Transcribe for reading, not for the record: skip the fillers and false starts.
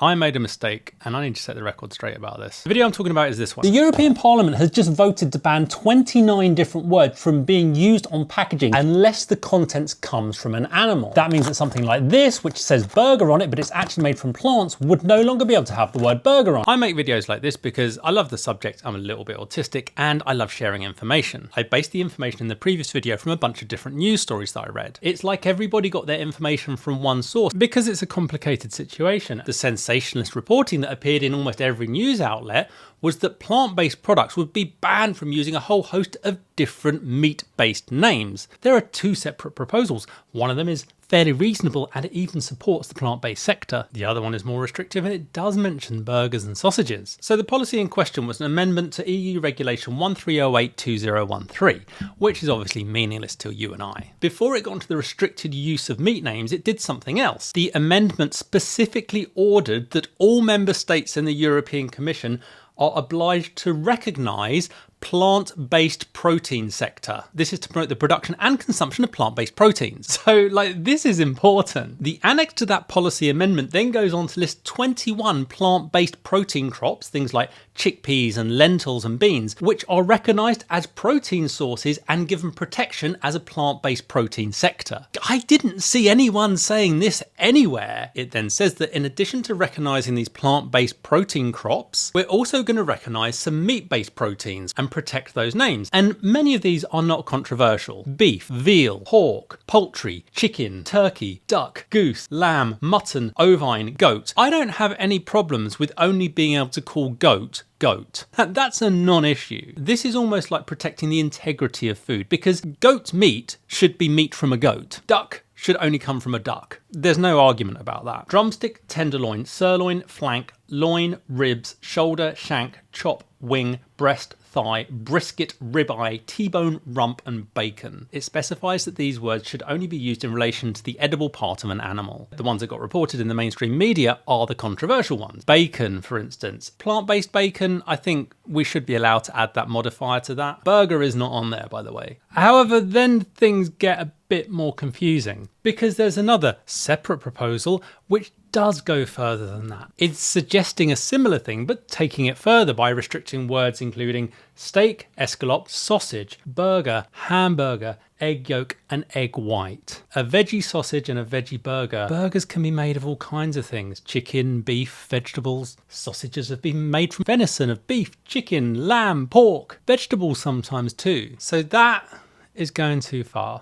I made a mistake and I need to set the record straight about this. The video I'm talking about is this one. The European Parliament has just voted to ban 29 different words from being used on packaging unless the contents comes from an animal. That means that something like this, which says burger on it, but it's actually made from plants, would no longer be able to have the word burger on. I make videos like this because I love the subject, I'm a little bit autistic, and I love sharing information. I based the information in the previous video from a bunch of different news stories that I read. It's like everybody got their information from one source because it's a complicated situation. The sensationalist reporting that appeared in almost every news outlet was that plant-based products would be banned from using a whole host of different meat-based names. There are two separate proposals. One of them is fairly reasonable and it even supports the plant-based sector. The other one is more restrictive and it does mention burgers and sausages. So the policy in question was an amendment to EU Regulation 1308/2013, which is obviously meaningless to you and I. Before it got into the restricted use of meat names, it did something else. The amendment specifically ordered that all member states in the European Commission are obliged to recognise plant-based protein sector. This is to promote the production and consumption of plant-based proteins. So this is important. The annex to that policy amendment then goes on to list 21 plant-based protein crops, things like chickpeas and lentils and beans, which are recognised as protein sources and given protection as a plant-based protein sector. I didn't see anyone saying this anywhere. It then says that in addition to recognising these plant-based protein crops, we're also going to recognise some meat-based proteins and protect those names. And many of these are not controversial. Beef, veal, pork, poultry, chicken, turkey, duck, goose, lamb, mutton, ovine, goat. I don't have any problems with only being able to call goat goat. That's a non-issue. This is almost like protecting the integrity of food because goat meat should be meat from a goat. Duck should only come from a duck. There's no argument about that. Drumstick, tenderloin, sirloin, flank, loin, ribs, shoulder, shank, chop, wing, breast, thigh, brisket, ribeye, T-bone, rump and bacon. It specifies that these words should only be used in relation to the edible part of an animal. The ones that got reported in the mainstream media are the controversial ones. Bacon, for instance. Plant-based bacon, I think we should be allowed to add that modifier to that. Burger is not on there, by the way. However, then things get a bit more confusing because there's another separate proposal which does go further than that. It's suggesting a similar thing but taking it further by restricting words including steak, escalope, sausage, burger, hamburger, egg yolk and egg white. A veggie sausage and a veggie burger. Burgers can be made of all kinds of things. Chicken, beef, vegetables. Sausages have been made from venison of beef, chicken, lamb, pork. Vegetables sometimes too. So that is going too far.